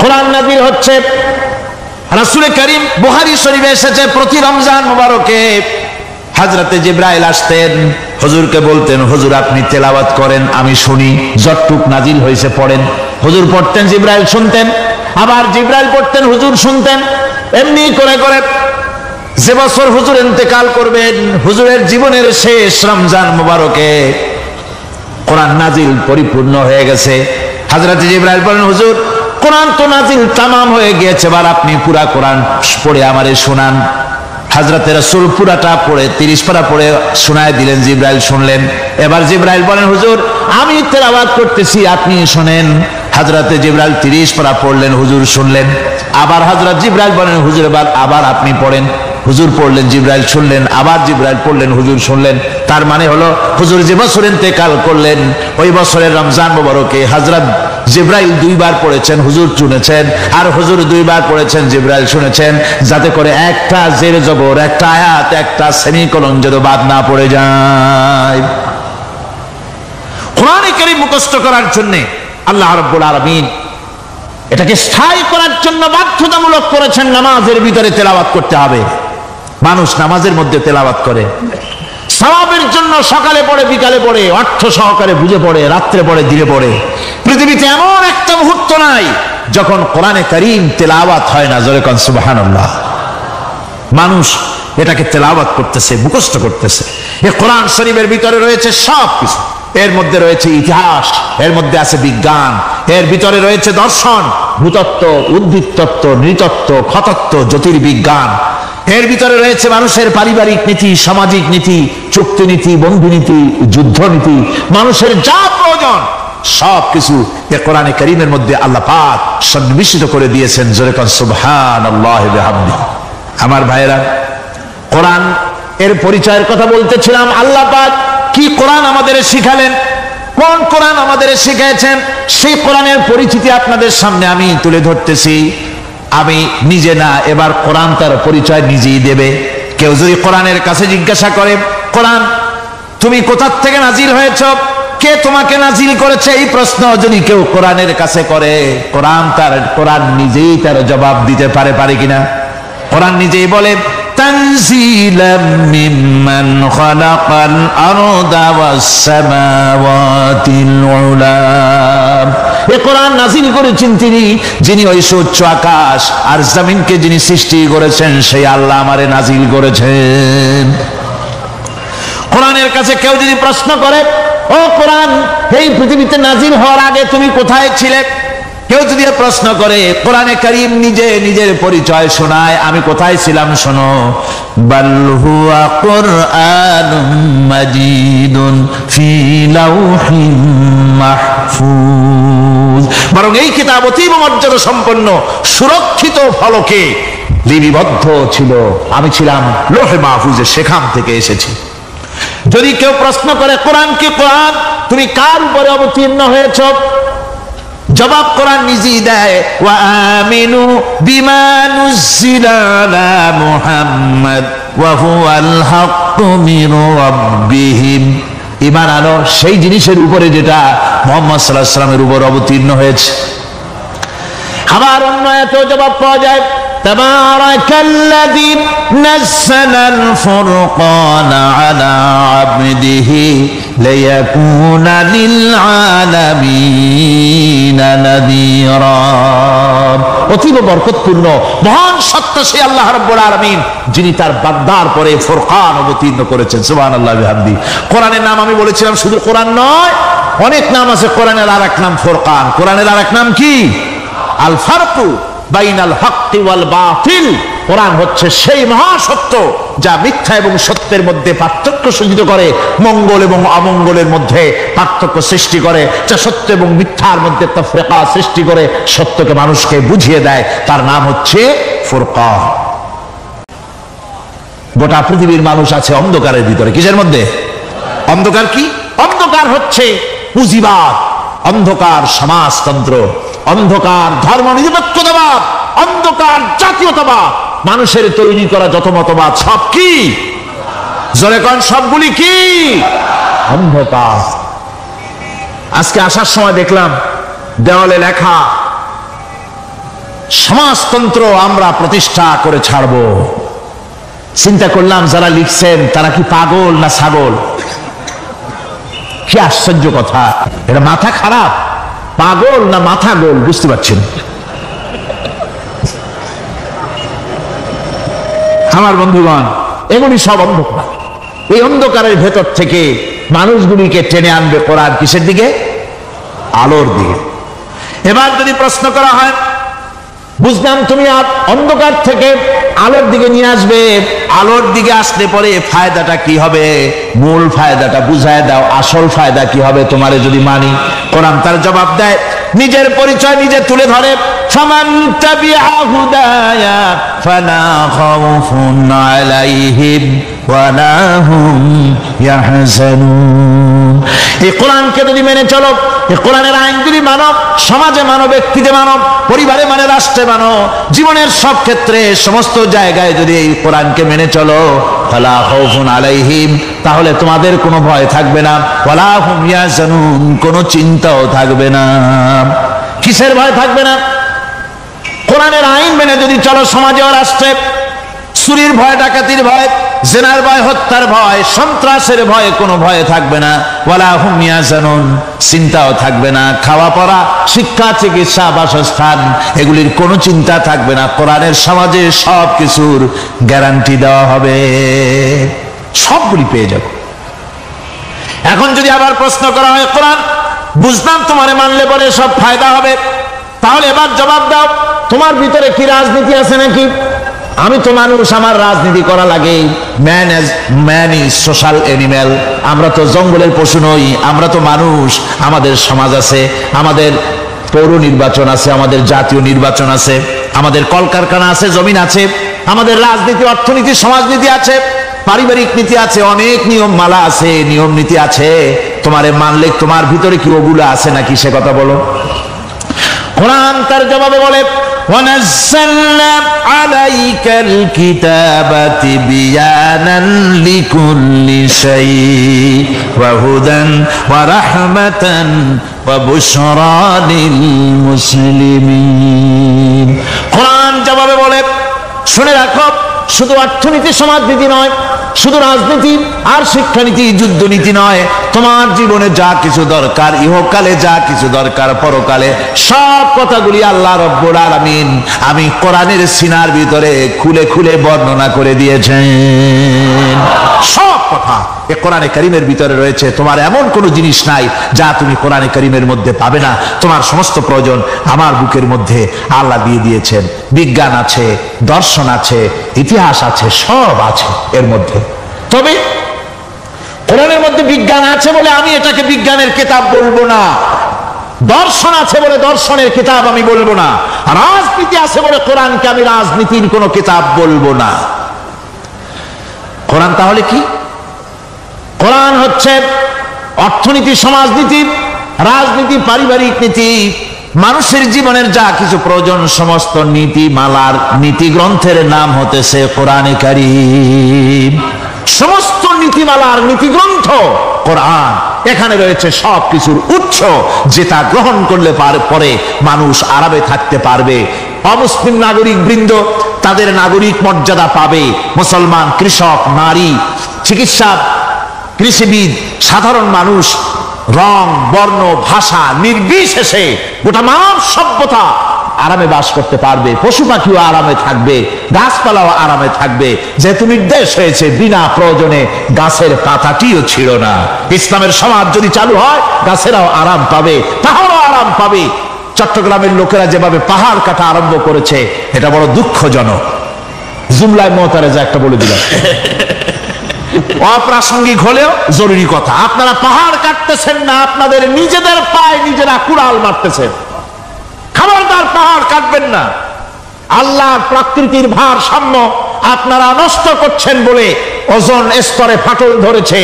কোরআন নাযিল হচ্ছে। রাসূল করিম বুখারী শরীফে এসেছে প্রতি রমজান মুবারকে হযরতে জিবরাইল আসতেন, হুজুরকে বলতেন হুজুর আপনি তেলাওয়াত করেন আমি শুনি, যতটুক নাজিল হয়েছে পড়েন। হুজুর পড়তেন, জিবরাইল শুনতেন, আবার জিবরাইল পড়তেন, হুজুর শুনতেন। এমনি করে করে যে বছর হুজুর ইন্তেকাল করবেন, হুজুরের জীবনের শেষ রমজান মুবারকে কোরআন নাজিল পরিপূর্ণ হয়ে গেছে। হযরত জিবরাইল বলেন হুজুর কোরআন তো নাজিল তামাম হয়ে গিয়েছে, এবার আপনি পুরা কোরআন পড়ে আমারে শোনান। হযরতে রাসূল পুরাটা পড়ে 30 পারা পড়ে শোনায় দিলেন, জিবরাইল শুনলেন। এবার জিবরাইল বলেন হুজুর আমি তেলাওয়াত করতেছি আপনি শুনেন। হযরতে জিবরাইল 30 পারা পড়লেন, হুজুর শুনলেন। আবার হযরত জিবরাইল বলেন হুজুর আবার আপনি পড়েন। হুজুর পড়লেন, জিবরাইল শুনলেন, আবার জিবরাইল পড়লেন, হুজুর শুনলেন। তার মানে হলো হুজুর যে বছর ইন্তেকাল করলেন ওই বছরের রমজান মুবারকে হযরত জিবরাইল 2 বার পড়েছেন, হুজুর শুনেছেন, আর হুজুর 2 বার পড়েছেন, জিবরাইল শুনেছেন, যাতে করে একটা জের জবর, একটা আয়াত, একটা সেমিকোলন যেন বাদ না পড়ে যায়। কোরআনে কারীম মুখস্থ করার জন্য আল্লাহ রাব্বুল আলামিন এটাকে স্থায়ী করার জন্য বাধ্যতামূলক করেছেন, নামাজের ভিতরে তেলাওয়াত করতে হবে। মানুষ নামাজের মধ্যে তেলাওয়াত করে সওয়াবের জন্য, সকালে পড়ে বিকালে পড়ে, অর্থ সহকারে বুঝে পড়ে, রাত্রে পড়ে দিনে পড়ে। পৃথিবীতে এমন একটা মুহূর্ত নাই যখন কোরআনে কারীম তেলাওয়াত হয় না। জোরে কোন সুবহানাল্লাহ। মানুষ এটাকে তেলাওয়াত করতেছে, মুখস্থ করতেছে। এই কোরআন শরীফের ভিতরে রয়েছে সব কিছু। এর মধ্যে রয়েছে ইতিহাস, এর মধ্যে আছে বিজ্ঞান, এর ভিতরে রয়েছে দর্শন, ভূতত্ত্ব, উদ্ভিদতত্ত্ব, নৃতত্ত্ব, খতত্ত্ব, জ্যোতির্বিজ্ঞান। এর ভিতরে রয়েছে মানুষের পারিবারিক নীতি, সামাজিক নীতি, চুক্তিনীতি, বন্ধুনীতি, যুদ্ধনীতি, মানুষের যা প্রয়োজন সবকিছু এই কোরআনে কারীমের মধ্যে আল্লাহ পাক সন্নিবেশিত করে দিয়েছেন। জোরে কোন সুবহানাল্লাহি ওয়া বিহামদিহি। আমার ভাইয়েরা, কোরআন এর পরিচয়ের কথা বলতেছিলাম। আল্লাহ পাক কি কোরআন আমাদের শিখালেন, কোন কোরআন আমাদের শিখিয়েছেন, সেই কোরআনের পরিচিতি আপনাদের সামনে আমি তুলে ধরতেছি। আমি নিজে না, এবার কোরআন তার পরিচয় নিজেই দেবে। কেউ যদি কোরআনের কাছে জিজ্ঞাসা করে কোরআন তুমি কোথা থেকে নাজিল হয়েছ, কে তোমাকে নাজিল করেছে, এই প্রশ্ন যদি কেউ কোরআনের কাছে করে, কোরআন নিজেই তার জবাব দিতে পারে কিনা? কোরআন নিজেই বলে তানজিলাম মিম্মান খালাকাল আরদা ওয়াস সামাওয়াতিল উলা। এই কোরআন নাজিল করেছেন তিনি, যিনি ওই উচ্চ আকাশ আর জমিনকে যিনি সৃষ্টি করেছেন, সেই আল্লাহ আমারে নাজিল করেছেন। কোরআনের কাছে কেউ যদি প্রশ্ন করে ও কোরআন এই পৃথিবীতে নাজিল হওয়ার আগে তুমি কোথায় ছিলে, কেউ যদি প্রশ্ন করে, কোরআনে কারীম নিজে নিজের পরিচয় শোনায়, আমি কোথায় ছিলাম শোনো। বাল হুয়া কুরআনুম মাজিদুন ফি লাউহিম মাহফুজ। বরং এই কিতাব অতীব মর্যাদা সম্পন্ন সুরক্ষিত ফলকে লিপিবদ্ধ ছিল, আমি ছিলাম লৌহে মাহফুজে, সেখান থেকে এসেছি। যদি কেউ প্রশ্ন করে কোরআন কি, কোরআন তুমি কার উপরে অবতীর্ণ হয়েছ, জবাব কোরআন নিজেই দেয়, ওয়া আমিনু বিমা নুজিলা আলা মুহাম্মাদ ওয়া হুয়াল হাক্কু মির রাব্বিহিম। ঈমান আনো সেই জিনিসের উপরে যেটা মুহাম্মদ সাল্লাল্লাহু আলাইহি ওয়াসাল্লামের উপর অবতীর্ণ হয়েছে। আবার অন্য আয়াতেও জবাব পাওয়া যায়, তাবারাকাল্লাযী নাযালাল ফুরকানা আলা আবদিহি লিয়াকুনা লিল আলামিনা নাযীরা। অতীব বরকতপূর্ণ মহান সত্তা সেই আল্লাহ রাব্বুল আলামিন, যিনি তার বান্দার পরে ফুরকান অবতীর্ণ করেছেন। সুবহানাল্লাহি ওয়া বিহামদিহি। কোরআনের নাম আমি বলেছিলাম শুধু কোরআন নয়, অনেক নাম আছে। কোরআনের আরেক নাম ফুরকান। কোরআনের আরেক নাম কি? আল ফারকু বাইনাল হাক্কি ওয়াল বাতিল। কোরআন হচ্ছে সেই মহাসত্য যা মিথ্যা এবং সত্যের মধ্যে পার্থক্য সূচিত করে, মঙ্গল এবং অমঙ্গলের মধ্যে পার্থক্য সৃষ্টি করে, যা সত্য এবং মিথ্যার মধ্যে তাফরিকা সৃষ্টি করে, সত্যকে মানুষকে বুঝিয়ে দেয়। তার নাম হচ্ছে ফুরকান। গোটা পৃথিবীর মানুষ আছে অন্ধকারের ভিতরে। কিসের মধ্যে? অন্ধকার কি? অন্ধকার হচ্ছে পুঁজিবাদ, অন্ধকার সমাজতন্ত্র, অন্ধকার ধর্ম নিরপেক্ষতাবাদ, অন্ধকার জাতীয়তাবাদ। মানুষের তৈরি করা যত মতবাদ সব কি? জোরে কোন, সবগুলি কি? অন্ধকার। আজকে আসার সময় দেখলাম দেওয়ালে লেখা সমাজতন্ত্র আমরা প্রতিষ্ঠা করে ছাড়ব। চিন্তা করলাম যারা লিখছেন তারা কি পাগল না ছাগল? কি আশ্চর্য কথা, এটা মাথা খারাপ, পাগল না মাথা গোল বুঝতে পারছেন? আমার বন্ধুগণ, এগুলি সব অন্ধকার। এই অন্ধকারের ভেতর থেকে মানুষগুলিকে টেনে আনবে কোরআন কিসের দিকে? আলোর দিকে। এবার যদি প্রশ্ন করা হয়, বুঝলাম তুমি অন্ধকার থেকে আলোর দিকে নিয়ে আসবে, আলোর দিকে আসলে পরে ফায়দাটা কি হবে? মূল ফায়দাটা বুঝায় দাও, আসল ফায়দা কি হবে তোমারে যদি মানি? কোরআন তার জবাব দেয়, নিজের পরিচয় নিজে তুলে ধরে, ফামান তাবিআ হুদায়া ফালা খাউফুন আলাইহিম ওয়ালা হুম ইয়াহজানুন। এই কোরআনকে যদি মেনে চলো, এই কোরআনের আইন যদি মানো, সমাজে মানো, ব্যক্তিতে মানো, পরিবারে মানে, রাষ্ট্রে মানো, জীবনের সব ক্ষেত্রে সমস্ত জায়গায় যদি এই কোরআনকে মেনে চলো, ফালা খাউফুন আলাইহিম, তাহলে তোমাদের কোনো ভয় থাকবে না, ওয়ালা হুম ইয়াহজানুন, কোনো চিন্তাও থাকবে না। কিসের ভয় থাকবে না? কোরআনের আইন মেনে যদি চলো সমাজে ও রাষ্ট্রে, চুরির ভয়, ডাকাতির ভয়, জিনার ভয়, হত্যার ভয়, সন্ত্রাসের ভয় কোনো ভয় থাকবে না, ওয়ালা হুম ইয়াহজানুন, চিন্তাও থাকবে না। খাওয়া পড়া, শিক্ষা, চিকিৎসা, বাসস্থান, এগুলির কোনো চিন্তা থাকবে না। কোরআনের সমাজে সব কিছুর গ্যারান্টি দেওয়া হবে, সবগুলি পেয়ে যাব। এখন যদি আবার প্রশ্ন করা হয়, কোরআন বুঝলাম তোমারে মানলে পরে সব ফায়দা হবে, তাহলে এবার জবাব দাও, তোমার ভিতরে কি রাজনীতি আছে নাকি? আমি তো মানুষ, আমার রাজনীতি করা লাগে। ম্যান ইজ সোশ্যাল অ্যানিম্যাল, আমরা তো জঙ্গলের পশু নই, আমরা তো মানুষ। আমাদের সমাজ আছে, আমাদের পৌর নির্বাচন আছে, আমাদের জাতীয় নির্বাচন আছে, আমাদের কলকারখানা আছে, জমিন আছে, আমাদের রাজনীতি, অর্থনীতি, সমাজনীতি আছে, পারিবারিক নীতি আছে, অনেক নিয়ম মালা আছে, নিয়ম নীতি আছে। তোমারে মানলে তোমার ভিতরে কি ওগুলো আছে নাকি সে কথা বলো। কোরআন তার জবাবে বলে, وَنَزَّلْنَا عَلَيْكَ الْكِتَابَ تِبْيَانًا لِكُلِّ شَيْءٍ وَهُدًى وَرَحْمَةً وَبُشْرَى لِلْمُسْلِمِينَ। কোরআন জবাবে বলে, শুনে রাখো, শুধু অর্থনীতি সমাজনীতি নয়, শুধু রাজনীতি আর শিক্ষানীতি, যুদ্ধনীতি নয়, তোমার জীবনে যা কিছু দরকার, ইহকালে যা কিছু দরকার, পরকালে, সব কথাগুলি আল্লাহ রব্বুল আলামিন আমি কোরআনের সিনার ভিতরে খুলে খুলে বর্ণনা করে দিয়েছেন। সব কথা এ কোরআনে কারীমের ভিতরে রয়েছে। তোমার এমন কোনো জিনিস নাই যা তুমি কোরআনে কারীমের মধ্যে পাবে না। তোমার সমস্ত প্রয়োজন আমার বুকের মধ্যে আল্লাহ দিয়ে দিয়েছেন। বিজ্ঞান আছে, দর্শন আছে, ইতিহাস আছে, সব আছে এর মধ্যে। তবে কোরআনের মধ্যে বিজ্ঞান আছে বলে আমি এটাকে বিজ্ঞানের কিতাব বলবো না, দর্শন আছে বলে দর্শনের কিতাব আমি বলবো না, রাজনীতি আছে বলে কোরআনকে আমি রাজনীতির কোনো কিতাব বলবো না। কোরআন তাহলে কি? কোরআন হচ্ছে অর্থনীতি, সমাজনীতি, রাজনীতি, পারিবারিক নীতি, মানুষের জীবনের যা কিছু প্রয়োজন, সমস্ত নীতিমালার, নীতি গ্রন্থের নাম হতেছে কোরআনে কারীম। সমস্ত নীতিমালার নীতি গ্রন্থ কোরআন। এখানে রয়েছে সব কিছুর উৎস, যেটা গ্রহণ করলে পরে মানুষ আরামে থাকতে পারবে। অমুসলিম নাগরিক বৃন্দ তাদের নাগরিক মর্যাদা পাবে। মুসলমান, কৃষক, নারী, চিকিৎসা, কৃষিবিদ, সাধারণ মানুষ, রং, বর্ণ, ভাষা নির্বিশেষে গোটা মানব সভ্যতা আরামে বাস করতে পারবে। পশু পাখিও আরামে থাকবে, গাছপালাও আরামে থাকবে। যেহেতু নির্দেশ হয়েছে বিনা প্রয়োজনে গাছের পাতাটিও ছিল না। ইসলামের সমাজ যদি চালু হয়, গাছেরাও আরাম পাবে, পাহাড়ও আরাম পাবে। চট্টগ্রামের লোকেরা যেভাবে পাহাড় কাটা আরম্ভ করেছে, এটা বড় দুঃখজনক। জুমলায় মোতারেজা একটা বলে দিলাম, অপ্রাসঙ্গিক হলেও জরুরি কথা। আপনারা পাহাড় কাটতেছেন না, আপনাদের নিজেদের পায়ে নিজেরা কুড়াল মারতেছেন। খবরদার পাহাড় কাটবেন না। আল্লাহর প্রকৃতির ভারসাম্য আপনারা নষ্ট করছেন বলে ওজোন স্তরে ফাটল ধরেছে।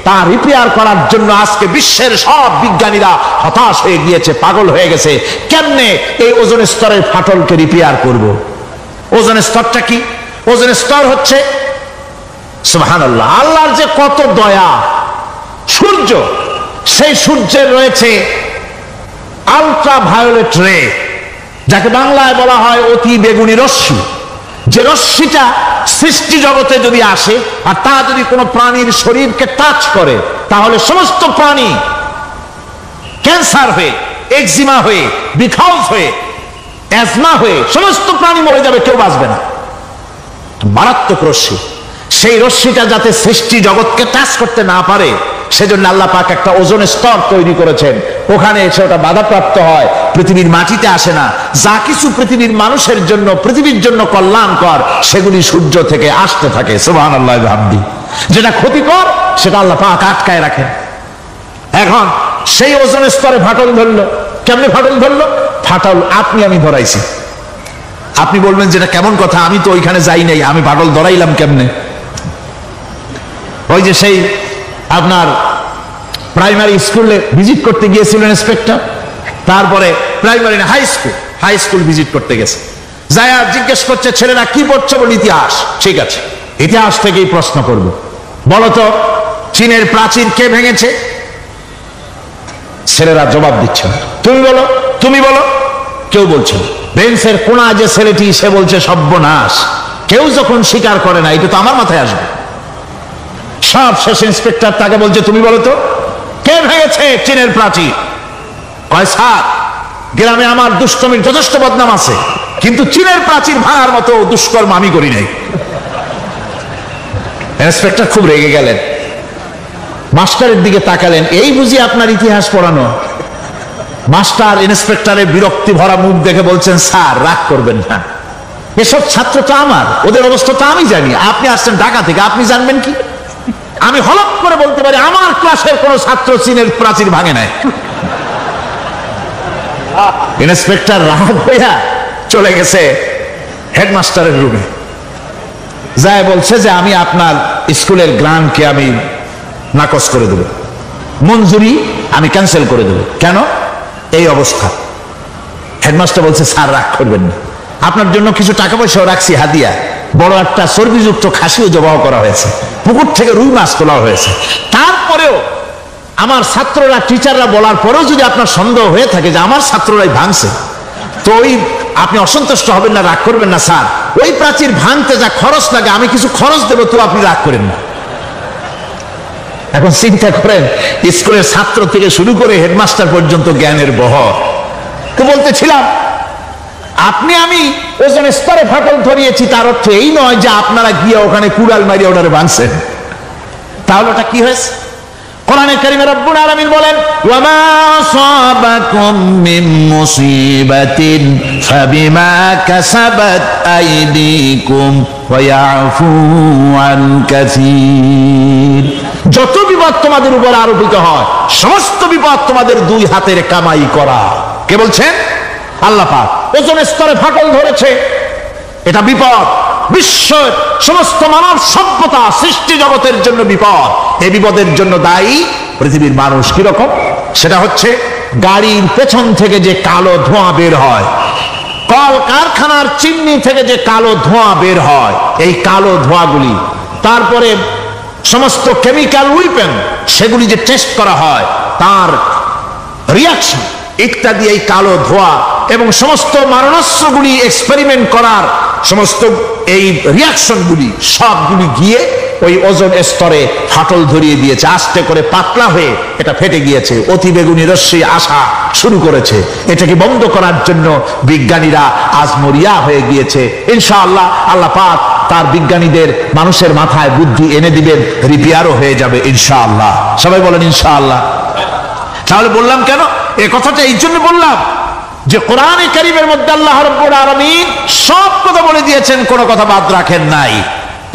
তা রিপেয়ার করার জন্য আজকে বিশ্বের সব বিজ্ঞানীরা হতাশ হয়ে গিয়েছে, পাগল হয়ে গেছে। কেমনে এই ওজোন স্তরের ফাটলকে রিপেয়ার করব? ওজোন স্তরটা কি? ওজোন স্তর হচ্ছে, সুবহানাল্লাহ, আল্লাহর যে কত দয়া। সূর্য, সেই সূর্যের রয়েছে আলট্রা ভায়োলেট রে, যাকে বাংলায় বলা হয় অতি বেগুনি রশ্মি, যে রশ্মিটা সৃষ্টি জগতে যদি আসে আর তা যদি কোনো প্রাণীর শরীরকে টাচ করে, তাহলে সমস্ত প্রাণী ক্যান্সার হয়ে, এক্সিমা হয়ে, বিখাউস হয়ে, অ্যাজমা হয়ে সমস্ত প্রাণী মরে যাবে, কেউ বাঁচবে না। মারাত্মক রশ্মি। সেই রশ্মিটা যাতে সৃষ্টি জগৎকে টাচ করতে না পারে, সেজন্য আল্লাহ পাক একটা ওজোন স্তর তৈরি করেছেন। ওখানে এসে ওটা বাধাপ্রাপ্ত হয়, পৃথিবীর মাটিতে আসে না। যা কিছু পৃথিবীর মানুষের জন্য, পৃথিবীর জন্য কল্যাণকর, সেগুলি সূর্য থেকে আসতে থাকে। সুবহানাল্লাহ বিহামদি। যেটা ক্ষতিকর সেটা আল্লাহ পাক আটকায় রাখেন। এখন সেই ওজোন স্তরে ফাটল ধরলো। কেমনে ফাটল ধরলো? ফাটল আমি ধরাইছি। আপনি বলবেন যেটা কেমন কথা, আমি তো ওইখানে যাই নাই, আমি ফাটল ধরাইলাম কেমনে? ওই যে সেই আপনার প্রাইমারি স্কুলে ভিজিট করতে গিয়েছিলেন ইন্সপেক্টর, তারপরে প্রাইমারি না হাই স্কুল ভিজিট করতে গেছে, যায় আর জিজ্ঞেস করছে ছেলেরা কি পড়ছে? বলে ইতিহাস। ঠিক আছে, ইতিহাস থেকেই প্রশ্ন করব, বলতো চীনের প্রাচীর কে ভেঙেছে? ছেলেরা জবাব দিচ্ছে না। তুমি বলো। কেউ বলছে না। বেঞ্চের কোনা যে ছেলেটি, সে বলছে সর্বনাশ, কেউ যখন স্বীকার করে না, এটা তো আমার মাথায় আসবে। সব শেষ ইন্সপেক্টর তাকে বলছে তুমি বলো তো কে ভেঙেছে চীনের প্রাচীর? কয় স্যার, গ্রামে আমার দুষ্কর্মের যথেষ্ট বদনাম আছে, কিন্তু চীনের প্রাচীর ভাঙার মতো দুষ্কর্ম আমি করি নাই। ইন্সপেক্টর খুব রেগে গেলেন, মাস্টারের দিকে তাকালেন, এই বুঝি আপনার ইতিহাস পড়ানো? মাস্টার ইন্সপেক্টরের বিরক্তি ভরা মুখ দেখে বলছেন, স্যার রাগ করবেন না, এসব ছাত্র তো আমার, ওদের অবস্থা তো আমি জানি। আপনি আসছেন ঢাকা থেকে, আপনি জানবেন কি? আমি হলপ করে বলতে পারি আমার ক্লাসের কোন ছাত্র চীনের প্রাচীর ভাঙে নাই। ইন্সপেক্টর রাগ হইয়া চলে গেছে হেডমাস্টারের রুমে, যায় বলছে যে আমি আপনার স্কুলের গ্রান্টকে আমি নাকচ করে দেব, মঞ্জুরি আমি ক্যান্সেল করে দেব। কেন? এই অবস্থা। হেডমাস্টার বলছে স্যার রাগ করবেন না, আপনার জন্য কিছু টাকা পয়সাও রাখছি হাদিয়া, বড় একটা চর্বিযুক্ত খাসিও জবাহ করা হয়েছে, পুকুর থেকে রুই মাছ তোলা হয়েছে। তারপরেও আমার ছাত্ররা, টিচাররা বলার পরেও যদি আপনার সন্দেহ হয়ে থাকে যে আমার ছাত্ররাই ভাঙছে, তো ওই আপনি অসন্তুষ্ট হবেন না, রাগ করবেন না স্যার, ওই প্রাচীর ভাঙতে যা খরচ লাগে আমি কিছু খরচ দেবো, তো আপনি রাগ করেন না। এখন চিন্তা করেন, স্কুলের ছাত্র থেকে শুরু করে হেডমাস্টার পর্যন্ত জ্ঞানের বহর। তো বলতেছিলাম, আপনি আমি ওজন স্তরে ফাটল ধরিয়েছি, তার অর্থ এই নয় যে আপনারা গিয়ে ওখানে কুড়াল মারিয়ে ওটারে ভাঙছেন। তাহলে ওটা কি হয়েছে? কোরআনে কারীমে রব্বুল আলামিন বলেন, ওয়া মা আসাবাকুম মিন মুসিবাতিন ফাবিমা কাসাবাত আইদিকুম ওয়া ইয়াফু আন কাসীর। যত বিপদ তোমাদের উপর আরোপিত হয়, সমস্ত বিপদ তোমাদের দুই হাতের কামাই করা। কে বলছেন? আল্লাহ পাক। ওজন স্তরে ফাটল ধরেছে, এটা বিপদ, বিশ্বের সমস্ত মানব সভ্যতা সৃষ্টি জগতের জন্য বিপদ। এই বিপদের জন্য দায়ী পৃথিবীর মানুষ। কিরকম? সেটা হচ্ছে গাড়ির পেছন থেকে যে কালো ধোঁয়া বের হয়, কল কারখানার চিমনি থেকে যে কালো ধোঁয়া বের হয়, এই কালো ধোঁয়াগুলি, তারপরে সমস্ত কেমিক্যাল উইপেন সেগুলি যে টেস্ট করা হয়, তার রিয়াকশন ইত্যাদি, এই কালো ধোঁয়া এবং সমস্ত মারণাস্ত্রগুলি এক্সপেরিমেন্ট করার সমস্ত এই রিয়াকশনগুলি সবগুলি গিয়ে ওই ওজন স্তরে ফাটল ধরিয়ে দিয়েছে। আস্তে করে পাতলা হয়ে এটা ফেটে গিয়েছে, অতি বেগুনি রশ্মি আসা শুরু করেছে। এটাকে বন্ধ করার জন্য বিজ্ঞানীরা আজ মরিয়া হয়ে গিয়েছে। ইনশাআল্লাহ আল্লাহ পাক তার বিজ্ঞানীদের মানুষের মাথায় বুদ্ধি এনে দিবেন, রিপেয়ারও হয়ে যাবে ইনশাআল্লাহ। সবাই বলেন ইনশাআল্লাহ। তাহলে বললাম কেন এই কথাটা? এই জন্য বললাম যে কোরআনে কারীমের মধ্যে আল্লাহ রাব্বুল আলামিন সব কথা বলে দিয়েছেন, কোনো কথা বাদ রাখেন নাই।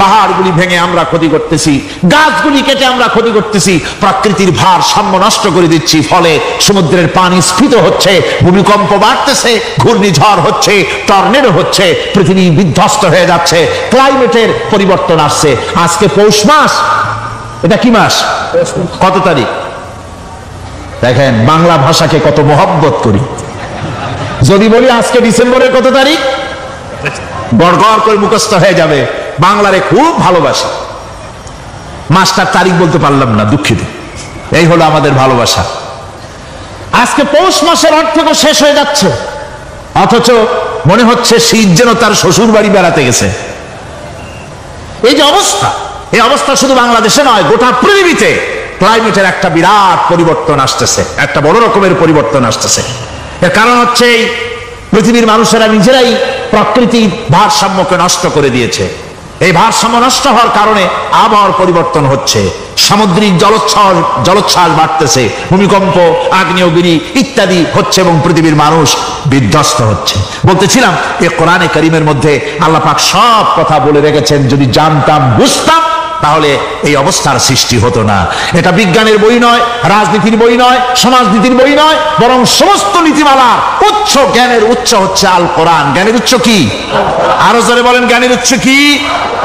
পাহাড়গুলি ভেঙে আমরা ক্ষতি করতেছি, গাছগুলি কেটে আমরা ক্ষতি করতেছি, প্রকৃতির ভারসাম্য নষ্ট করে দিচ্ছি, ফলে সমুদ্রের পানি স্ফীত হচ্ছে, ভূমিকম্প বাড়তেছে, ঘূর্ণিঝড় হচ্ছে, টর্নেডো হচ্ছে, পৃথিবী বিধ্বস্ত হয়ে যাচ্ছে, ক্লাইমেটের পরিবর্তন আসছে। আজকে পৌষ মাস, এটা কি মাস? কত তারিখ? দেখেন বাংলা ভাষাকে কত মহব্বত করি। যদি বলি আজকে ডিসেম্বরের কত তারিখ, গড়গড় করে মুখস্থ হয়ে যাবে। বাংলারে খুব ভালোবাসি, মাসটার তারিখ বলতে পারলাম না, দুঃখিত। এই হলো আমাদের ভালোবাসা। আজকে পৌষ মাসের অর্থ শেষ হয়ে যাচ্ছে। অথচ মনে হচ্ছে শীত যেন তার শ্বশুর বাড়ি বেড়াতে গেছে। এই যে অবস্থা, এই অবস্থা শুধু বাংলাদেশে নয়, গোটা পৃথিবীতে ক্লাইমেটের একটা বিরাট পরিবর্তন আসতেছে, একটা বড় রকমের পরিবর্তন আসতেছে। এর কারণ হচ্ছে এই পৃথিবীর মানুষেরা নিজেরাই প্রকৃতির ভারসাম্যকে নষ্ট করে দিয়েছে। এই ভারসাম্য নষ্ট হওয়ার কারণে আবহাওয়ার পরিবর্তন হচ্ছে, সামুদ্রিক জলোচ্ছ্বাস বাড়তেছে, ভূমিকম্প, আগ্নেয়গিরি ইত্যাদি হচ্ছে এবং পৃথিবীর মানুষ বিধ্বস্ত হচ্ছে। বলতেছিলাম এই কোরআনে কারীমের মধ্যে আল্লাহ পাক সব কথা বলে রেখেছেন, যদি জানতাম বুঝতাম তাহলে এই অবস্থার সৃষ্টি হতো না। এটা বিজ্ঞানের বই নয়, রাজনীতির বই নয়, সমাজনীতির বই নয়, বরং সমস্ত নীতিমালার উচ্চ, জ্ঞানের উচ্চ হচ্ছে আল কোরআন। জ্ঞানের উচ্চ কি? আরো জোরে বলেন, জ্ঞানের উচ্চ কি?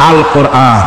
আল কোরআন।